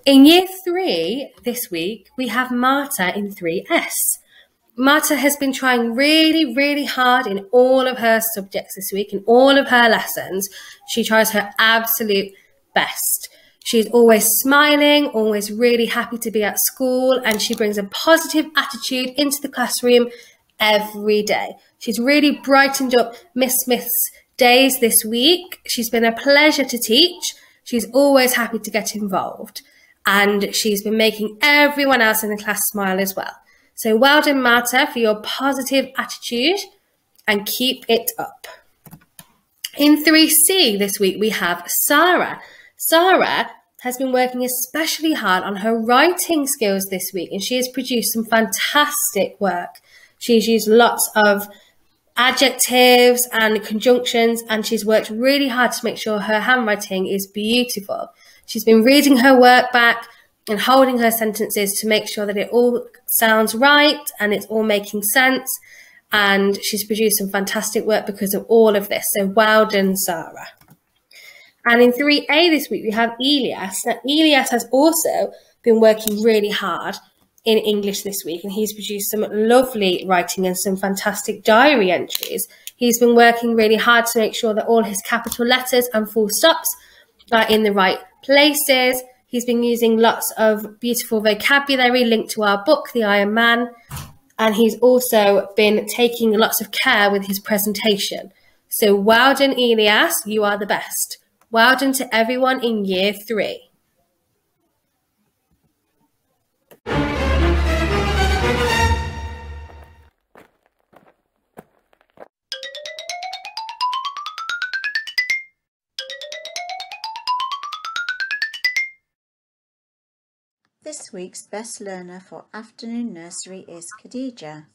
In year 3 this week, we have Marta in 3S. Marta has been trying really, really hard in all of her subjects this week, in all of her lessons. She tries her absolute best. She's always smiling, always really happy to be at school, and she brings a positive attitude into the classroom every day. She's really brightened up Miss Smith's days this week. She's been a pleasure to teach. She's always happy to get involved, and she's been making everyone else in the class smile as well. So well done, Marta, for your positive attitude, and keep it up. In 3C this week, we have Sarah. Sarah has been working especially hard on her writing skills this week, and she has produced some fantastic work. She's used lots of adjectives and conjunctions, and she's worked really hard to make sure her handwriting is beautiful. She's been reading her work back and holding her sentences to make sure that it all sounds right and it's all making sense. And she's produced some fantastic work because of all of this. So well done, Sarah. And in 3A this week, we have Elias. Now, Elias has also been working really hard in English this week, and he's produced some lovely writing and some fantastic diary entries. He's been working really hard to make sure that all his capital letters and full stops are in the right places. He's been using lots of beautiful vocabulary linked to our book, The Iron Man, and he's also been taking lots of care with his presentation. So well done, Elias, you are the best. Well done to everyone in year 3. This week's best learner for afternoon nursery is Khadija.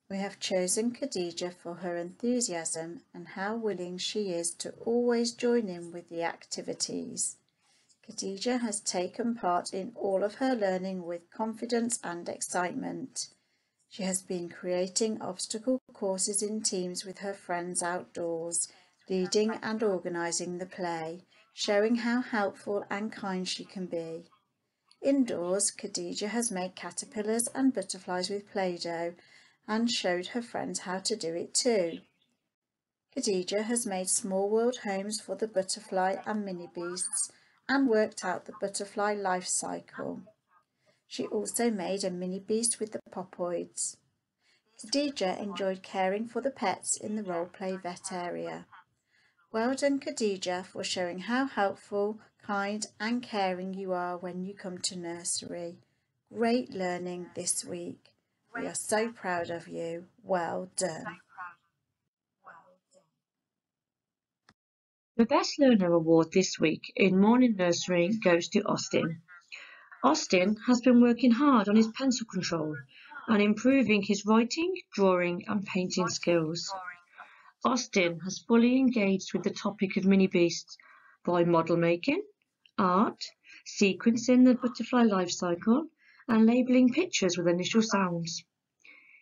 We have chosen Khadija for her enthusiasm and how willing she is to always join in with the activities. Khadija has taken part in all of her learning with confidence and excitement. She has been creating obstacle courses in teams with her friends outdoors, leading and organising the play, showing how helpful and kind she can be. Indoors, Khadija has made caterpillars and butterflies with Play-Doh and showed her friends how to do it too. Khadija has made small world homes for the butterfly and mini beasts and worked out the butterfly life cycle. She also made a mini beast with the popoids. Khadija enjoyed caring for the pets in the role-play vet area. Well done, Khadija, for showing how helpful, kind and caring you are when you come to nursery. Great learning this week. We are so proud of you. Well done. The Best Learner Award this week in Morning Nursery goes to Austin. Austin has been working hard on his pencil control and improving his writing, drawing and painting skills. Austin has fully engaged with the topic of mini beasts by model making, art, sequencing the butterfly life cycle and labelling pictures with initial sounds.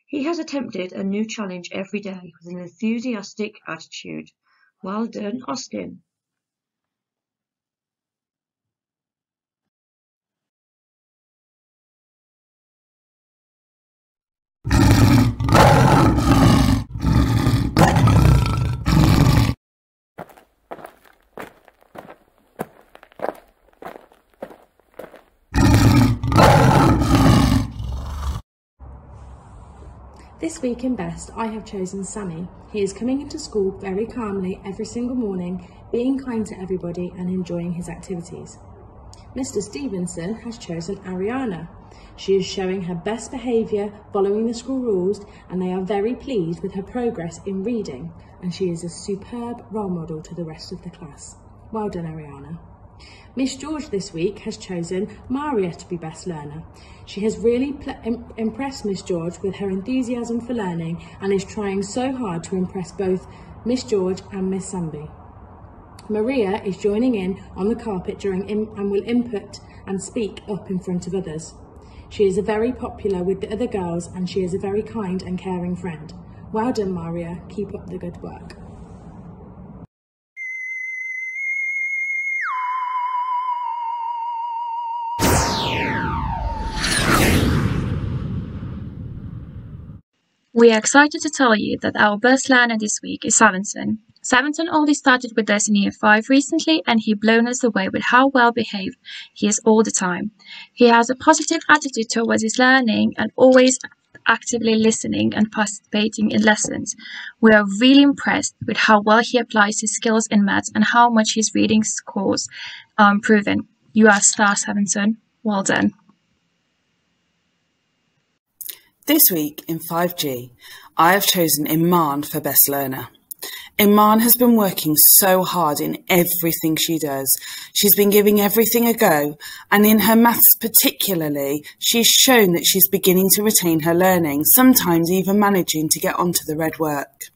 He has attempted a new challenge every day with an enthusiastic attitude. Well done, Austin. This week in Best, I have chosen Sammy. He is coming into school very calmly every single morning, being kind to everybody and enjoying his activities. Mr. Stevenson has chosen Ariana. She is showing her best behaviour, following the school rules, and they are very pleased with her progress in reading, and she is a superb role model to the rest of the class. Well done, Ariana. Miss George this week has chosen Maria to be Best Learner. She has really impressed Miss George with her enthusiasm for learning and is trying so hard to impress both Miss George and Miss Samby. Maria is joining in on the carpet and will input and speak up in front of others. She is very popular with the other girls and she is a very kind and caring friend. Well done, Maria. Keep up the good work. We are excited to tell you that our best learner this week is Savinson. Savinson only started with us in Year 5 recently, and he blown us away with how well behaved he is all the time. He has a positive attitude towards his learning and always actively listening and participating in lessons. We are really impressed with how well he applies his skills in maths and how much his reading scores are improving. You are a star, Savinson. Well done. This week in 5G, I have chosen Iman for Best Learner. Iman has been working so hard in everything she does. She's been giving everything a go, and in her maths particularly, she's shown that she's beginning to retain her learning, sometimes even managing to get onto the red work.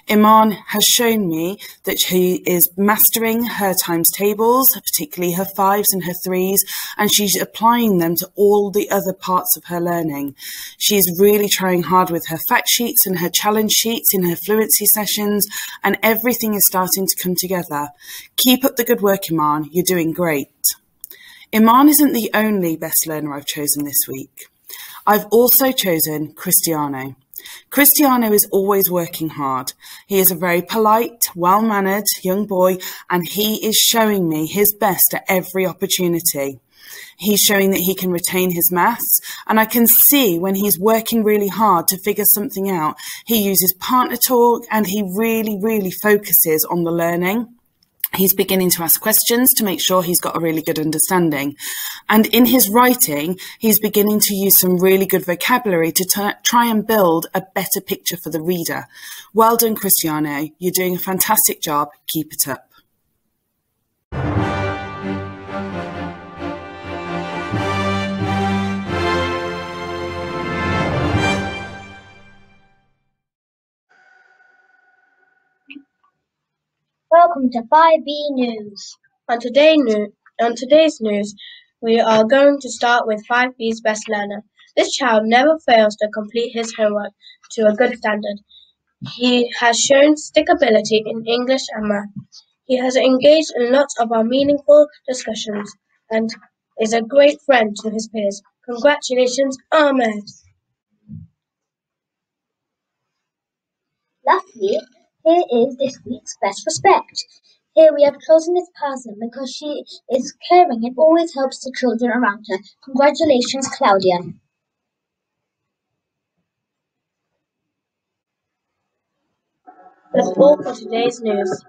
Iman has shown me that she is mastering her times tables, particularly her 5s and her 3s, and she's applying them to all the other parts of her learning. She's really trying hard with her fact sheets and her challenge sheets in her fluency sessions, and everything is starting to come together. Keep up the good work, Iman. You're doing great. Iman isn't the only best learner I've chosen this week. I've also chosen Cristiano. Cristiano is always working hard. He is a very polite, well-mannered young boy, and he is showing me his best at every opportunity. He's showing that he can retain his maths, and I can see when he's working really hard to figure something out, he uses partner talk and he really focuses on the learning. He's beginning to ask questions to make sure he's got a really good understanding. And in his writing, he's beginning to use some really good vocabulary to try and build a better picture for the reader. Well done, Cristiano. You're doing a fantastic job. Keep it up. Welcome to 5B News. On today's news, we are going to start with 5B's best learner. This child never fails to complete his homework to a good standard. He has shown stickability in English and math. He has engaged in lots of our meaningful discussions and is a great friend to his peers. Congratulations, Ahmed. Lastly, here is this week's Best Respect. Here we have chosen this person because she is caring and always helps the children around her. Congratulations, Claudia. That's all for today's news.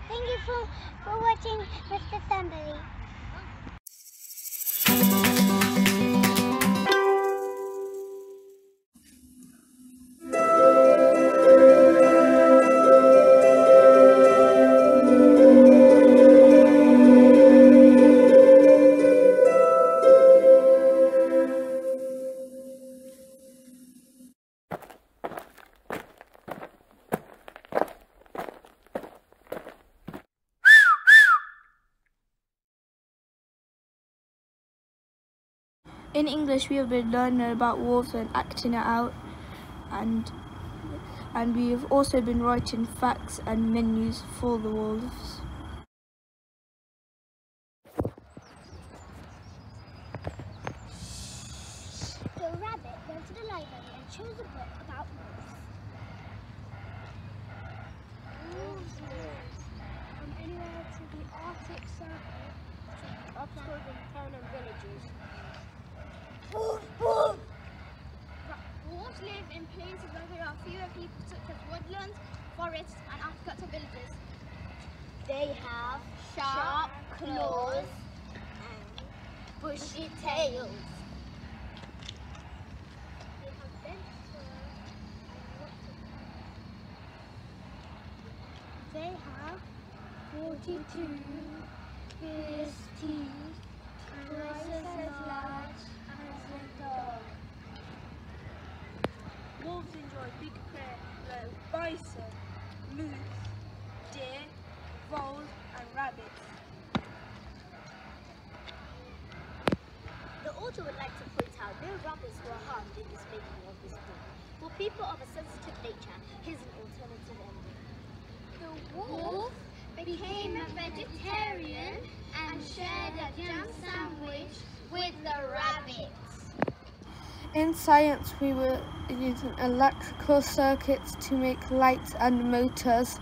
Thank you for watching Mr. Thunberry. In English, we have been learning about wolves and acting it out, and we have also been writing facts and menus for the wolves. The rabbit went to the library and chose a book about wolves. Wolves live from anywhere to the Arctic Circle up to the town and villages. Wolves live in places where there are fewer people, such as woodlands, forests, and outskirts of villages. They have sharp claws and bushy tails. They have bent fur and lots of hair. They have 42 fierce teeth, twice as large as a dog. Wolves enjoy big prey like bison, moose, deer, voles, and rabbits. The author would like to point out no rabbits were harmed in this making of this book. For people of a sensitive nature, here's an alternative ending. The wolf became a vegetarian and shared a jam sandwich with the rabbits. In science, we were using electrical circuits to make lights and motors.